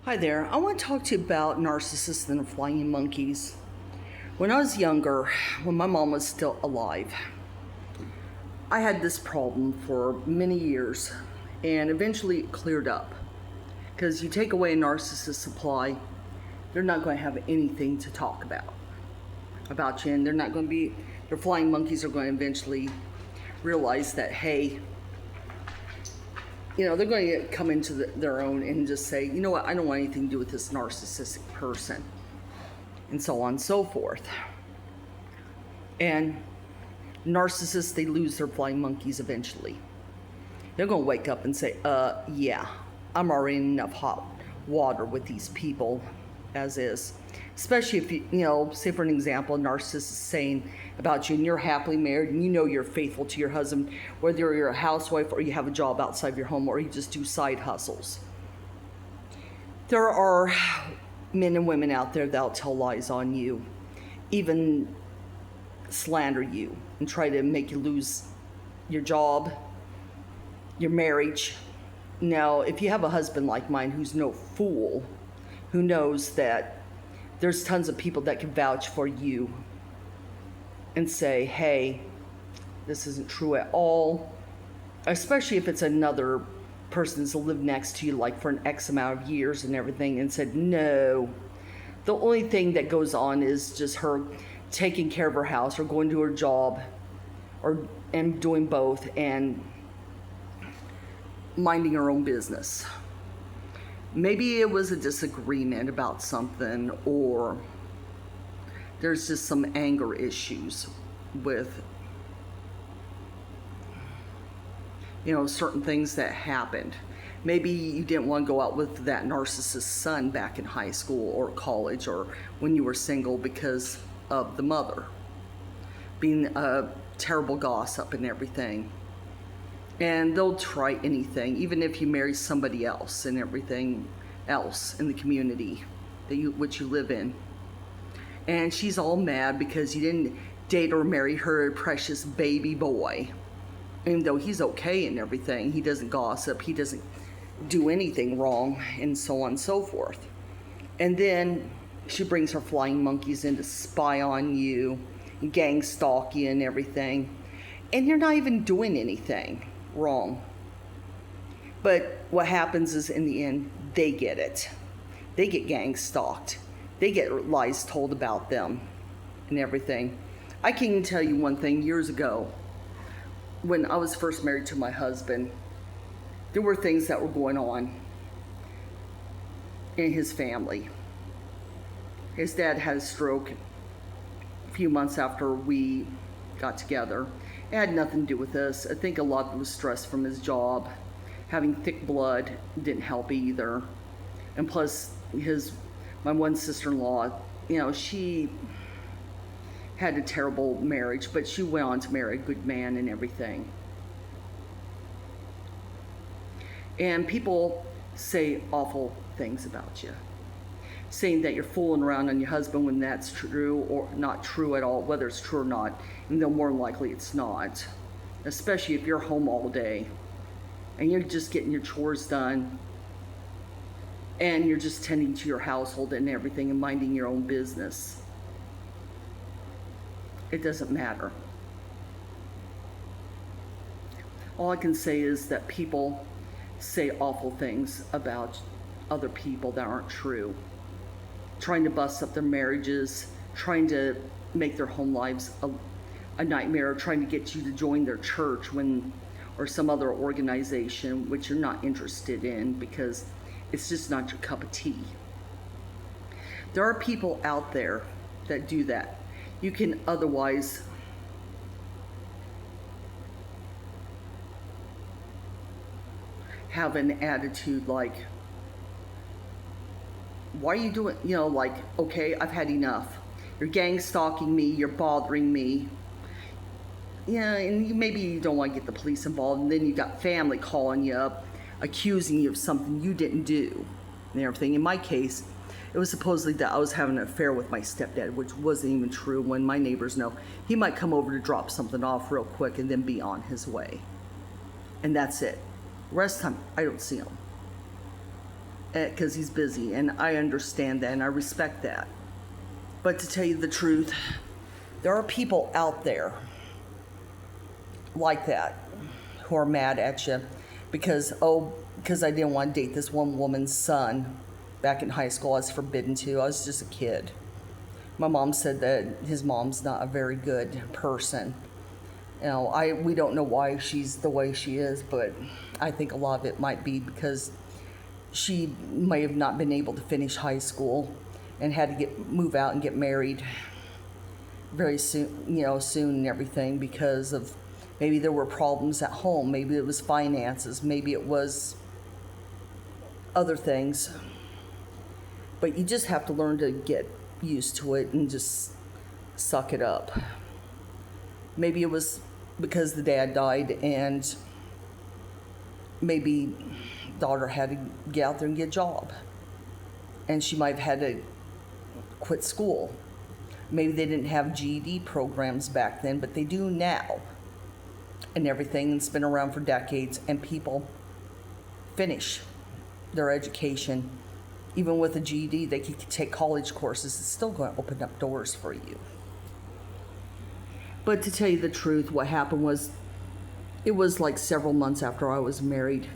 Hi there. I want to talk to you about narcissists and flying monkeys. When I was younger, when my mom was still alive, I had this problem for many years and eventually it cleared up. Because you take away a narcissist supply, they're not going to have anything to talk about you, and they're not going to be, their flying monkeys are going to eventually realize that, hey, they're going to come into their own and just say, you know what, I don't want anything to do with this narcissistic person, and so on and so forth. And narcissists, they lose their flying monkeys eventually. They're going to wake up and say, yeah, I'm already in enough hot water with these people as is. Especially if you say for an example, a narcissist is saying about you and you're happily married and you're faithful to your husband, whether you're a housewife or you have a job outside your home or you just do side hustles. There are men and women out there that'll tell lies on you, even slander you and try to make you lose your job, your marriage. Now, if you have a husband like mine who's no fool, who knows that there's tons of people that can vouch for you and say, hey, this isn't true at all, especially if it's another person that's lived next to you like for an X amount of years and everything, and said, no, the only thing that goes on is just her taking care of her house or going to her job and doing both and minding her own business. Maybe it was a disagreement about something, or there's just some anger issues with, certain things that happened. Maybe you didn't want to go out with that narcissist son back in high school or college or when you were single because of the mother being a terrible gossip and everything. And they'll try anything, even if you marry somebody else and everything else in the community which you live in. And she's all mad because you didn't date or marry her precious baby boy. Even though he's okay and everything, he doesn't gossip, he doesn't do anything wrong, and so on and so forth. And then she brings her flying monkeys in to spy on you, gang stalk you and everything. And you're not even doing anything wrong. But what happens is, in the end, they get it. They get gang stalked. They get lies told about them and everything. I can tell you one thing. Years ago, when I was first married to my husband, there were things that were going on in his family. His dad had a stroke a few months after we got together. It had nothing to do with us. I think a lot of it was stress from his job. Having thick blood didn't help either. And plus, my one sister-in-law, she had a terrible marriage, but she went on to marry a good man and everything. And people say awful things about you, saying that you're fooling around on your husband when that's true or not true at all, whether it's true or not, and though more than likely it's not, especially if you're home all day and you're just getting your chores done and you're just tending to your household and everything and minding your own business. It doesn't matter. All I can say is that people say awful things about other people that aren't true, trying to bust up their marriages, trying to make their home lives a nightmare, trying to get you to join their church or some other organization which you're not interested in because it's just not your cup of tea. There are people out there that do that. You can otherwise have an attitude like, why are you doing, okay, I've had enough. You're gang stalking me, you're bothering me. And maybe you don't want to get the police involved, and then you got family calling you up, accusing you of something you didn't do and everything. In my case, it was supposedly that I was having an affair with my stepdad, which wasn't even true. When my neighbors know, he might come over to drop something off real quick and then be on his way. And that's it. The rest of the time, I don't see him. because he's busy, and I understand that and I respect that. But to tell you the truth, there are people out there like that who are mad at you because I didn't want to date this one woman's son back in high school. I was forbidden to. I was just a kid. My mom said that his mom's not a very good person. We don't know why she's the way she is, but I think a lot of it might be because she may have not been able to finish high school and had to move out and get married very soon, soon and everything, because of maybe there were problems at home, maybe it was finances, maybe it was other things. But you just have to learn to get used to it and just suck it up. Maybe it was because the dad died and maybe daughter had to get out there and get a job. And she might have had to quit school. Maybe they didn't have GED programs back then, but they do now. And everything, and it's been around for decades, and people finish their education. Even with a GED, they could take college courses. It's still going to open up doors for you. But to tell you the truth, what happened was, it was like several months after I was married.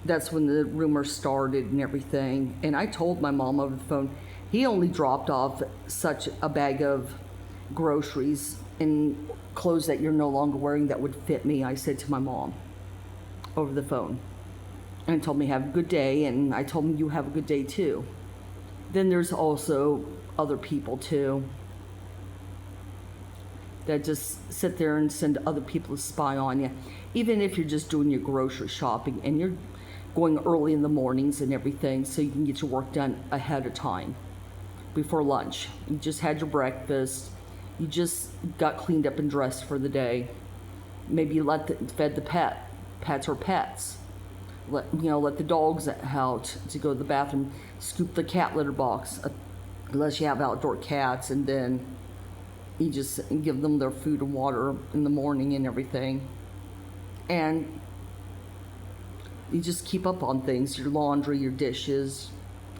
That's when the rumors started and everything. And I told my mom over the phone, he only dropped off such a bag of groceries and clothes that you're no longer wearing that would fit me, I said to my mom over the phone. And told me, have a good day, and I told him, you have a good day too. Then there's also other people too that just sit there and send other people to spy on you. Even if you're just doing your grocery shopping and you're going early in the mornings and everything so you can get your work done ahead of time before lunch. You just had your breakfast, you just got cleaned up and dressed for the day. Maybe you fed the pets or pets. Let the dogs out to go to the bathroom, scoop the cat litter box, unless you have outdoor cats, and then you just give them their food and water in the morning and everything. And you just keep up on things, your laundry, your dishes,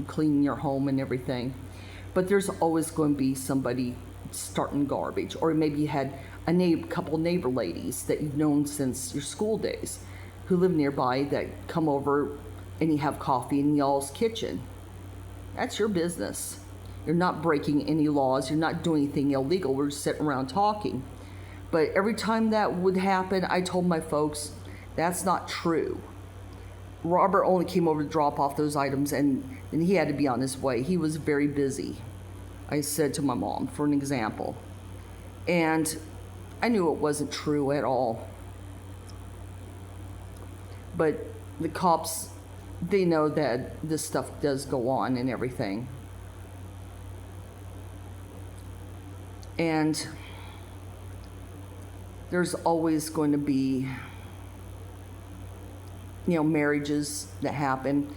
cleaning your home and everything. But there's always going to be somebody starting garbage. Or maybe you had a couple neighbor ladies that you've known since your school days who live nearby that come over and you have coffee in y'all's kitchen. That's your business. You're not breaking any laws. You're not doing anything illegal. We're just sitting around talking. But every time that would happen, I told my folks, that's not true. Robert only came over to drop off those items, and he had to be on his way. He was very busy, I said to my mom, for an example. And I knew it wasn't true at all. But the cops, they know that this stuff does go on and everything. And there's always going to be, marriages that happen.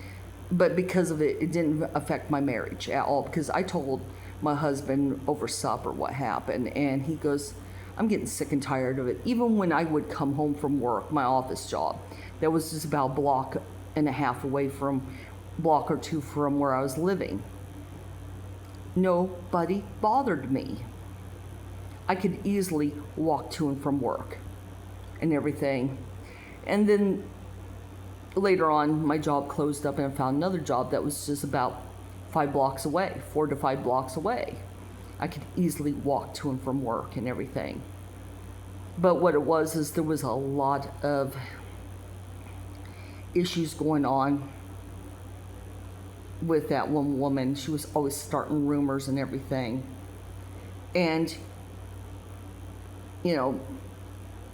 But because of it, it didn't affect my marriage at all. Because I told my husband over supper what happened. And he goes, I'm getting sick and tired of it. Even when I would come home from work, my office job, that was just about a block and a half away block or two from where I was living. Nobody bothered me. I could easily walk to and from work and everything. And then later on, my job closed up and I found another job that was just about 4 to 5 blocks away. I could easily walk to and from work and everything. But what it was is there was a lot of issues going on with that one woman. She was always starting rumors and everything. And,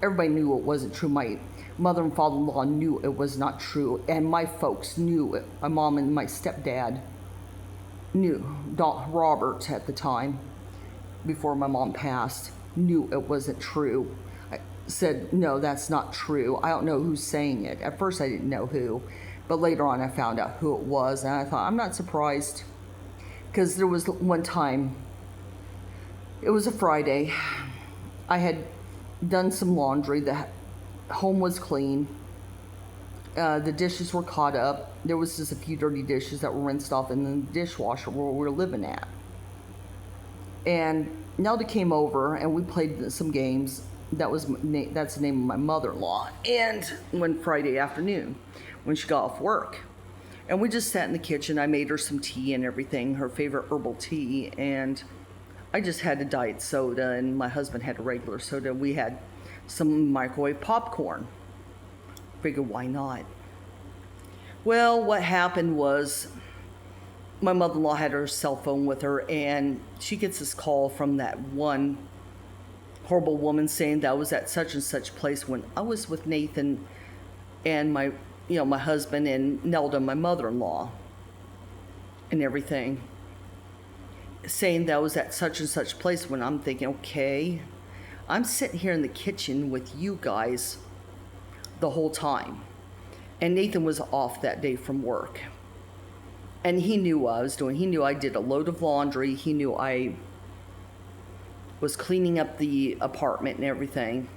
everybody knew it wasn't true. My mother and father-in-law knew it was not true. And my folks knew it. My mom and my stepdad knew. Robert at the time, before my mom passed, knew it wasn't true. I said, no, that's not true. I don't know who's saying it. At first I didn't know who, but later on I found out who it was, and I thought, I'm not surprised. Because there was one time, it was a Friday, I had done some laundry, the home was clean, The dishes were caught up. There was just a few dirty dishes that were rinsed off in the dishwasher where we were living at. And Nelda came over and we played some games. That's the name of my mother-in-law. And one Friday afternoon, when she got off work, and we just sat in the kitchen. I made her some tea and everything, her favorite herbal tea, and I just had a diet soda, and my husband had a regular soda. We had some microwave popcorn. Figured, why not? Well, what happened was my mother-in-law had her cell phone with her, and she gets this call from that one horrible woman saying that I was at such and such place when I was with Nathan and my husband and Nelda, my mother-in-law, and everything, saying that I was at such and such place when I'm thinking, okay, I'm sitting here in the kitchen with you guys the whole time. And Nathan was off that day from work. And he knew what I was doing. He knew I did a load of laundry. He knew I was cleaning up the apartment and everything.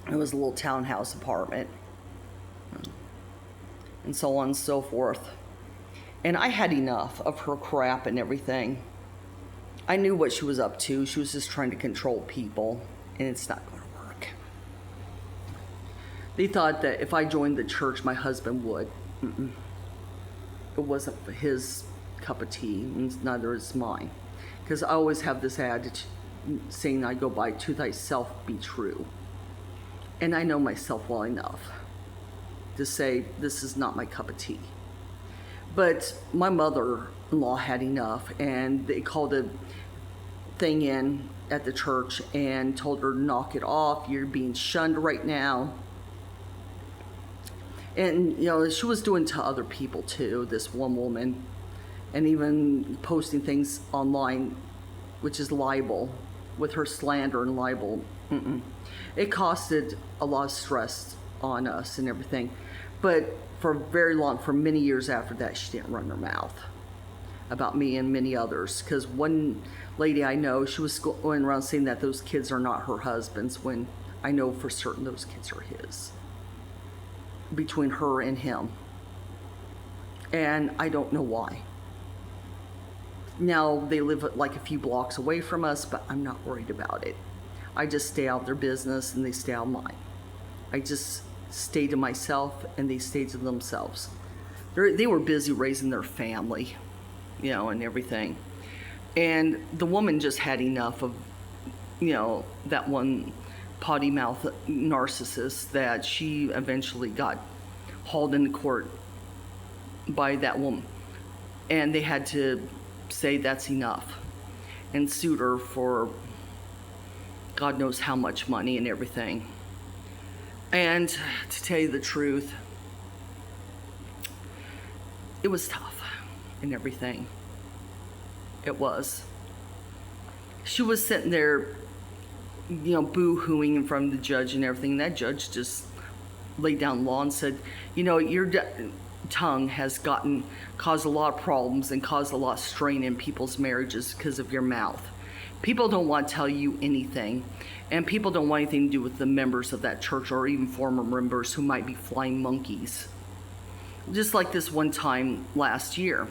It was a little townhouse apartment. And so on and so forth. And I had enough of her crap and everything. I knew what she was up to. She was just trying to control people. And it's not going to work. They thought that if I joined the church, my husband would. It wasn't his cup of tea, and neither is mine. Because I always have this adage saying I go by, to thyself be true. And I know myself well enough to say this is not my cup of tea. But my mother-in-law had enough, and they called a thing in at the church and told her to knock it off. You're being shunned right now. And, she was doing to other people too, this one woman, and even posting things online, which is libel, with her slander and libel. It costed a lot of stress on us and everything. But for many years after that, she didn't run her mouth about me and many others. Because one lady I know, she was going around saying that those kids are not her husband's, when I know for certain those kids are his. Between her and him. And I don't know why. Now, they live like a few blocks away from us, but I'm not worried about it. I just stay out of their business and they stay out of mine. I just stay to myself and they stay to themselves. They were busy raising their family, and everything. And the woman just had enough of, that one potty mouth narcissist that she eventually got hauled into court by that woman. And they had to say that's enough and sued her for God knows how much money and everything. And to tell you the truth, it was tough and everything. It was. She was sitting there, boo-hooing in front of the judge and everything. And that judge just laid down law and said, your tongue has caused a lot of problems and caused a lot of strain in people's marriages because of your mouth. People don't want to tell you anything, and people don't want anything to do with the members of that church or even former members who might be flying monkeys. Just like this one time last year.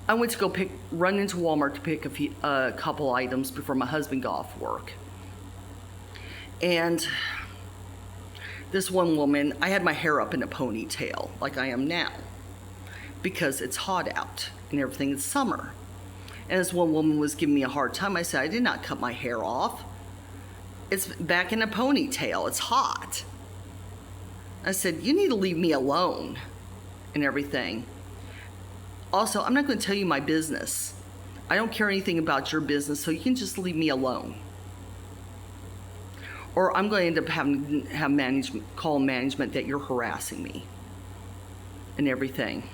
I went to run into Walmart to pick a couple items before my husband got off work. And this one woman, I had my hair up in a ponytail like I am now because it's hot out and everything. It's summer. And this one woman was giving me a hard time. I said, I did not cut my hair off. It's back in a ponytail. It's hot. I said, you need to leave me alone and everything. Also, I'm not going to tell you my business. I don't care anything about your business, so you can just leave me alone. Or I'm going to end up having to have call management that you're harassing me and everything.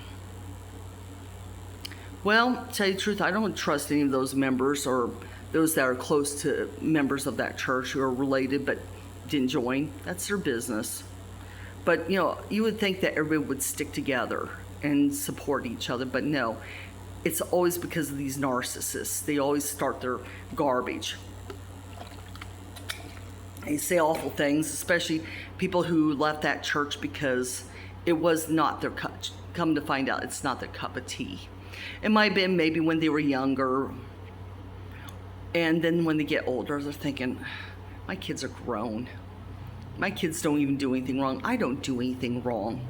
Well, to tell you the truth, I don't trust any of those members or those that are close to members of that church who are related but didn't join. That's their business. But, you would think that everybody would stick together and support each other, but no. It's always because of these narcissists. They always start their garbage. They say awful things, especially people who left that church because it was not their cup. Come to find out, it's not their cup of tea. It might have been maybe when they were younger, and then when they get older, they're thinking, my kids are grown. My kids don't even do anything wrong. I don't do anything wrong.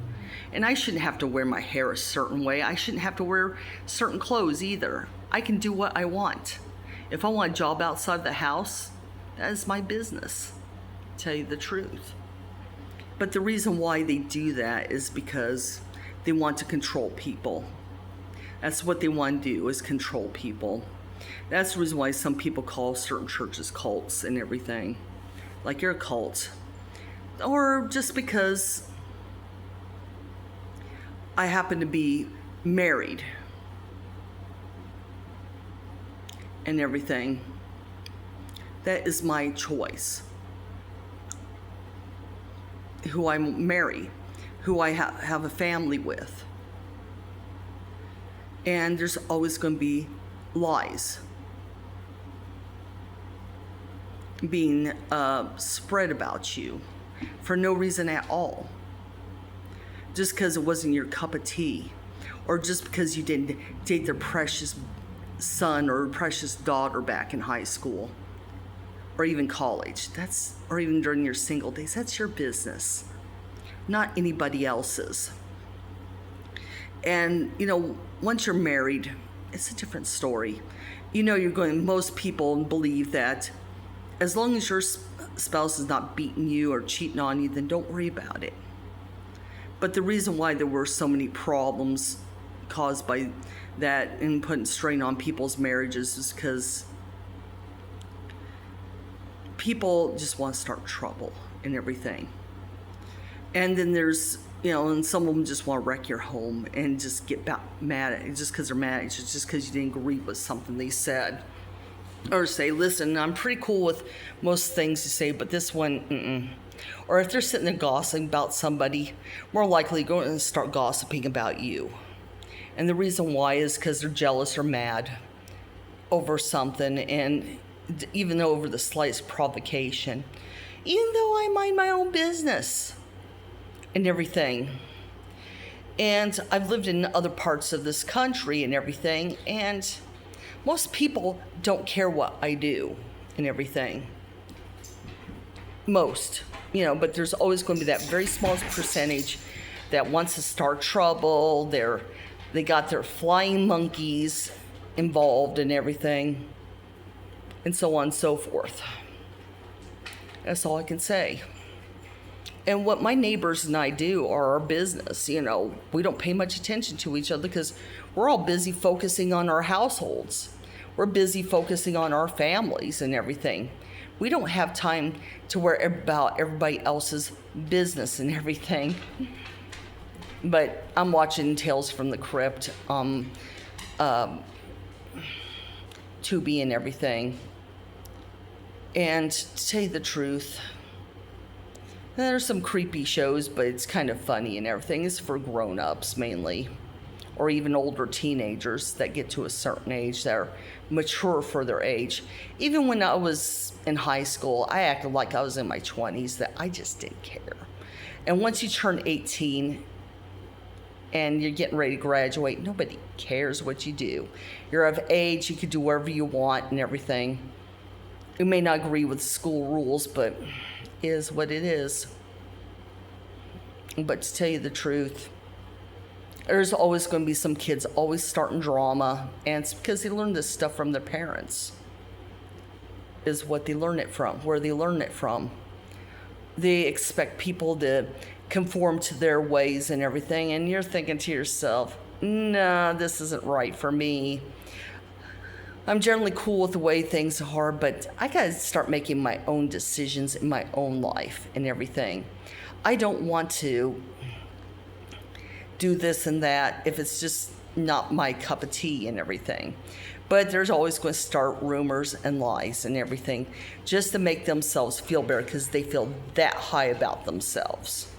And I shouldn't have to wear my hair a certain way. I shouldn't have to wear certain clothes either. I can do what I want. If I want a job outside the house, that is my business, to tell you the truth. But the reason why they do that is because they want to control people. That's what they want to do, is control people. That's the reason why some people call certain churches cults and everything. Like, you're a cult. Or just because I happen to be married and everything. That is my choice. Who I marry, who I have a family with. And there's always going to be lies being spread about you for no reason at all. Just because it wasn't your cup of tea, or just because you didn't date their precious son or precious daughter back in high school, or even college. Or even during your single days. That's your business, not anybody else's. And, once you're married, it's a different story. Most people believe that as long as your spouse is not beating you or cheating on you, then don't worry about it. But the reason why there were so many problems caused by that and putting strain on people's marriages is because people just want to start trouble and everything. And then there's, and some of them just want to wreck your home and just get mad at you just because they're mad at you, just because you didn't agree with something they said. Or say, listen, I'm pretty cool with most things you say, but this one, mm-mm. Or if they're sitting there gossiping about somebody, more likely going to start gossiping about you. And the reason why is because they're jealous or mad over something, and even over the slightest provocation. Even though I mind my own business and everything. And I've lived in other parts of this country and everything, and most people don't care what I do and everything. Most, but there's always going to be that very small percentage that wants to start trouble. They got their flying monkeys involved and everything, and so on and so forth. That's all I can say. And what my neighbors and I do are our business. We don't pay much attention to each other because we're all busy focusing on our households. We're busy focusing on our families and everything. We don't have time to worry about everybody else's business and everything. But I'm watching Tales from the Crypt, Tubi and everything. And to tell you the truth, there's some creepy shows, but it's kind of funny and everything. It's for grown-ups mainly, or even older teenagers that get to a certain age that are mature for their age. Even when I was in high school, I acted like I was in my 20s, that I just didn't care. And once you turn 18 and you're getting ready to graduate, nobody cares what you do. You're of age, you can do whatever you want and everything. You may not agree with school rules, but it is what it is. But to tell you the truth, there's always going to be some kids always starting drama, and it's because they learn this stuff from their parents. Is what they learn it from, where they learn it from. They expect people to conform to their ways and everything, and you're thinking to yourself, nah, this isn't right for me. I'm generally cool with the way things are, but I gotta start making my own decisions in my own life and everything. I don't want to do this and that if it's just not my cup of tea and everything. But there's always going to start rumors and lies and everything just to make themselves feel better because they feel that high about themselves.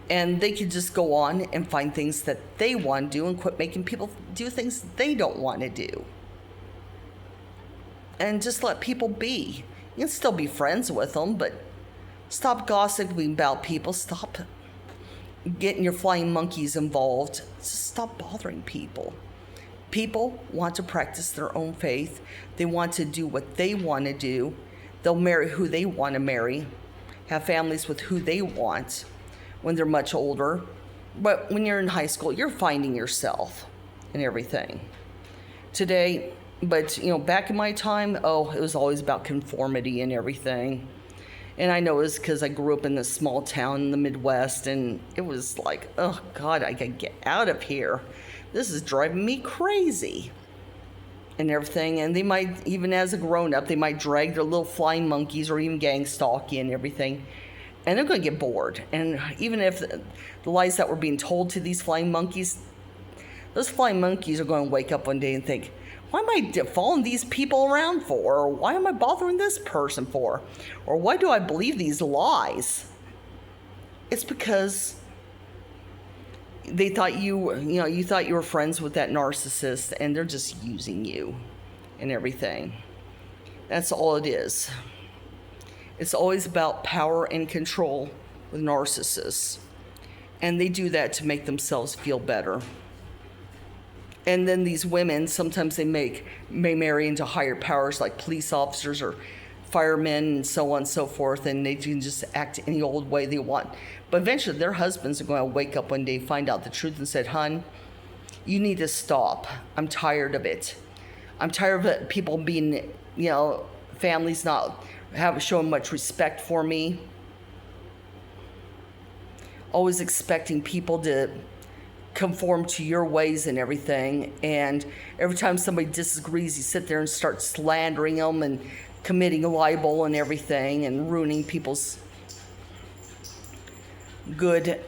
And they could just go on and find things that they want to do and quit making people do things they don't want to do. And just let people be. You can still be friends with them, but stop gossiping about people. Stop getting your flying monkeys involved. Just stop bothering people. People want to practice their own faith. They want to do what they want to do. They'll marry who they want to marry, have families with who they want when they're much older. But when you're in high school, you're finding yourself and everything. Today, but back in my time, it was always about conformity and everything. And I know it's because I grew up in this small town in the Midwest, and it was like, oh God, I gotta get out of here. This is driving me crazy and everything. And they might, even as a grown-up, they might drag their little flying monkeys or even gang stalk you and everything. And they're going to get bored. And even if the lies that were being told to these flying monkeys, those flying monkeys are going to wake up one day and think, why am I following these people around for? Or why am I bothering this person for? Or why do I believe these lies? It's because they thought you thought you were friends with that narcissist, and they're just using you and everything. That's all it is. It's always about power and control with narcissists. And they do that to make themselves feel better. And then these women, sometimes they may marry into higher powers like police officers or firemen and so on and so forth, and they can just act any old way they want. But eventually their husbands are going to wake up one day, find out the truth, and said, "Hun, you need to stop. I'm tired of it. I'm tired of people being, families not showing much respect for me. Always expecting people to conform to your ways and everything. And every time somebody disagrees, you sit there and start slandering them and committing libel and everything and ruining people's good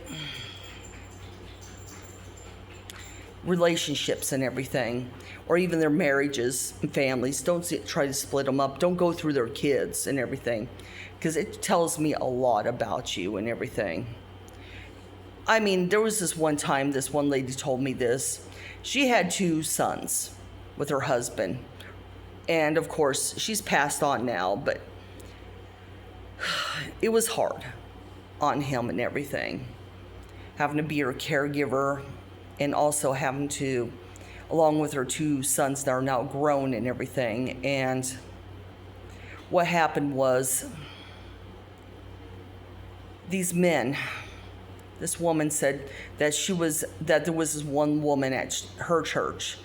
relationships and everything, or even their marriages and families. Don't try to split them up. Don't go through their kids and everything, because it tells me a lot about you and everything. I mean, there was this one time, this one lady told me this. She had 2 sons with her husband. And of course, she's passed on now, but it was hard on him and everything. Having to be her caregiver, and also having to, along with her 2 sons that are now grown and everything. And what happened was, these men, this woman said that there was this one woman at her church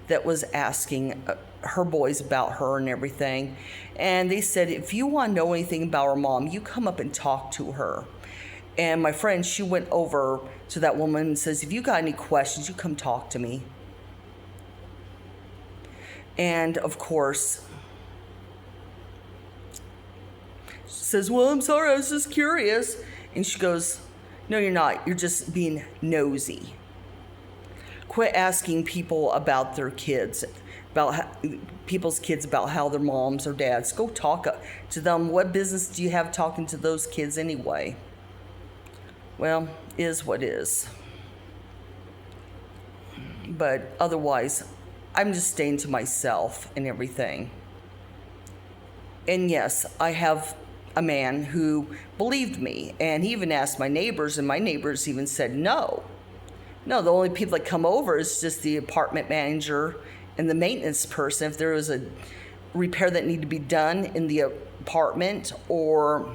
that was asking her boys about her and everything. And they said, if you want to know anything about her mom, you come up and talk to her. And my friend, she went over to that woman and says, if you got any questions, you come talk to me. And of course, she says, well, I'm sorry, I was just curious. And she goes, no, you're not. You're just being nosy. Quit asking people about their kids, people's kids, about how their moms or dads. Go talk to them. What business do you have talking to those kids anyway? Well, is what is. But otherwise, I'm just staying to myself and everything. And yes, I have a man who believed me, and he even asked my neighbors, and my neighbors even said no. No, the only people that come over is just the apartment manager and the maintenance person if there was a repair that needed to be done in the apartment, or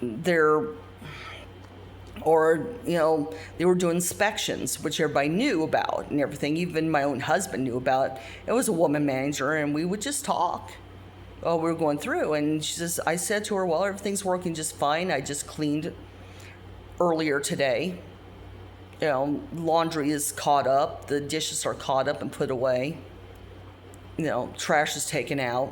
they were doing inspections, which everybody knew about and everything. Even my own husband knew about it. It was a woman manager, and we would just talk while we were going through. And I said to her, well, everything's working just fine. I just cleaned earlier today. Laundry is caught up. The dishes are caught up and put away. Trash is taken out.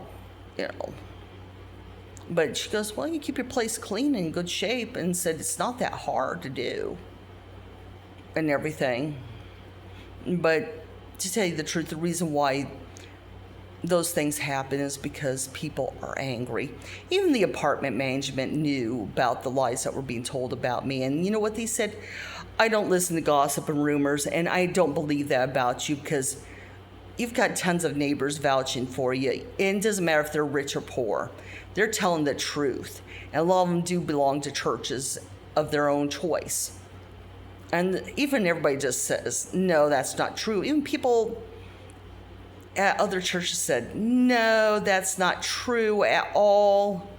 But she goes, well, you keep your place clean and in good shape, and said it's not that hard to do and everything. But to tell you the truth, the reason why those things happen is because people are angry. Even the apartment management knew about the lies that were being told about me. And you know what they said? I don't listen to gossip and rumors, and I don't believe that about you, because you've got tons of neighbors vouching for you. And it doesn't matter if they're rich or poor. They're telling the truth. And a lot of them do belong to churches of their own choice. And even everybody just says, no, that's not true. Even people at other churches said, no, that's not true at all.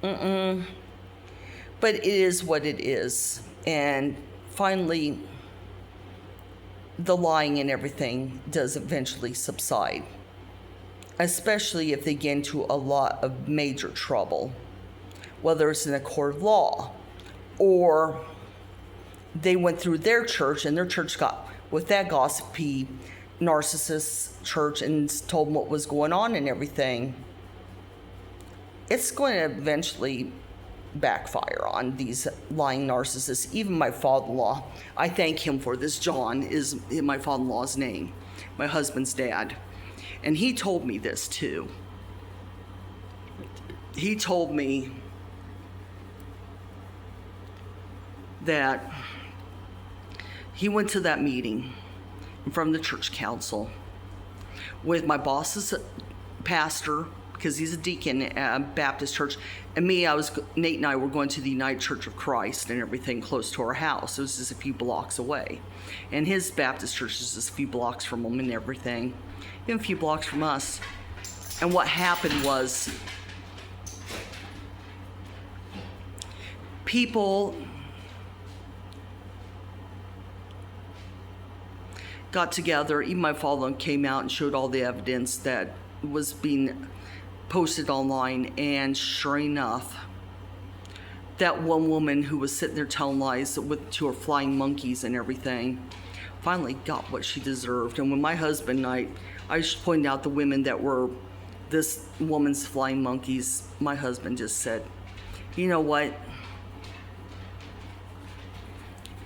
But it is what it is. And finally, the lying and everything does eventually subside, especially if they get into a lot of major trouble, whether it's in a court of law or they went through their church and their church got with that gossipy narcissist church and told them what was going on and everything. It's going to eventually backfire on these lying narcissists. Even my father-in-law, I thank him for this. John is my father-in-law's name, my husband's dad. And he told me this too. He told me that he went to that meeting from the church council with my boss's pastor, because he's a deacon at a Baptist church, and me, Nate and I were going to the United Church of Christ and everything close to our house. It was just a few blocks away. And his Baptist church is just a few blocks from him and everything, even a few blocks from us. And what happened was people got together. Even my father came out and showed all the evidence that was being posted online, and sure enough, that one woman who was sitting there telling lies to her flying monkeys and everything finally got what she deserved. And when my husband and I just pointed out the women that were this woman's flying monkeys, my husband just said, you know what?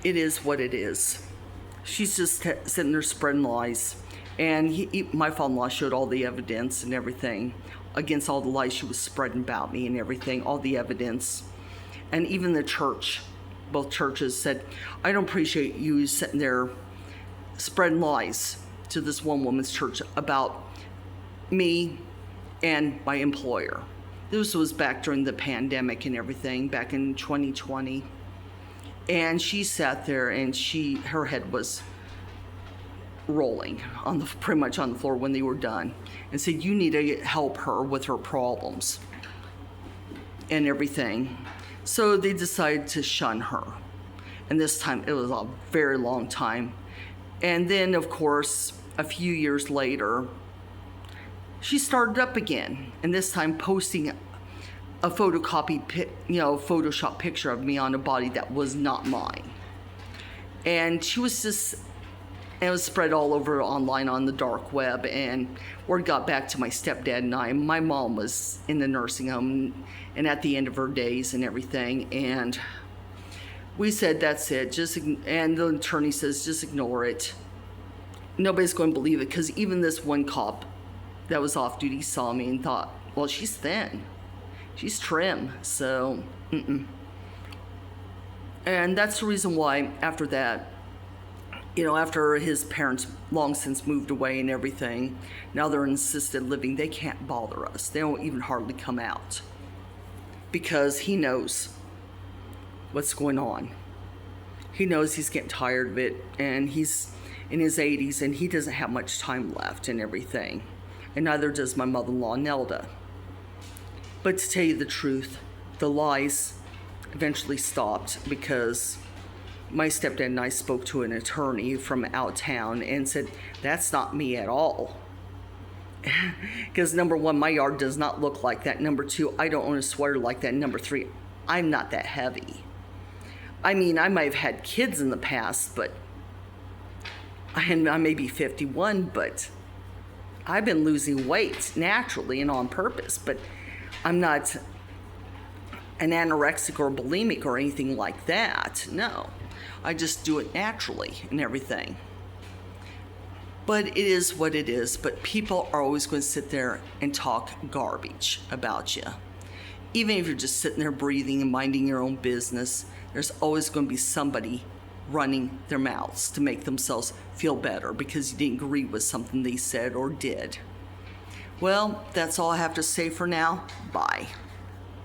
It is what it is. She's just sitting there spreading lies. And my father-in-law showed all the evidence and everything against all the lies she was spreading about me and everything, all the evidence. And even the church, both churches said, I don't appreciate you sitting there spreading lies to this one woman's church about me and my employer. This was back during the pandemic and everything, back in 2020. And she sat there and her head was rolling pretty much on the floor when they were done, and said, you need to help her with her problems and everything. So they decided to shun her. And this time it was a very long time. And then of course, a few years later, she started up again, and this time posting a photocopied, Photoshop picture of me on a body that was not mine. And she was just, and it was spread all over online on the dark web, and word got back to my stepdad and I. My mom was in the nursing home and at the end of her days and everything, and we said, that's it, and the attorney says, just ignore it. Nobody's going to believe it, because even this one cop that was off duty saw me and thought, well, she's thin. She's trim, so, And that's the reason why after that, after his parents long since moved away and everything, now they're in assisted living, they can't bother us. They don't even hardly come out, because he knows what's going on. He knows he's getting tired of it, and he's in his 80s, and he doesn't have much time left and everything. And neither does my mother-in-law, Nelda. But to tell you the truth, the lies eventually stopped, because my stepdad and I spoke to an attorney from out of town and said, that's not me at all. Because number one, my yard does not look like that. Number two, I don't own a sweater like that. Number three, I'm not that heavy. I mean, I might have had kids in the past, but I may be 51, but I've been losing weight naturally and on purpose, but I'm not an anorexic or bulimic or anything like that. No, I just do it naturally and everything. But it is what it is. But people are always going to sit there and talk garbage about you. Even if you're just sitting there breathing and minding your own business, there's always going to be somebody running their mouths to make themselves feel better because you didn't agree with something they said or did. Well, that's all I have to say for now. Bye.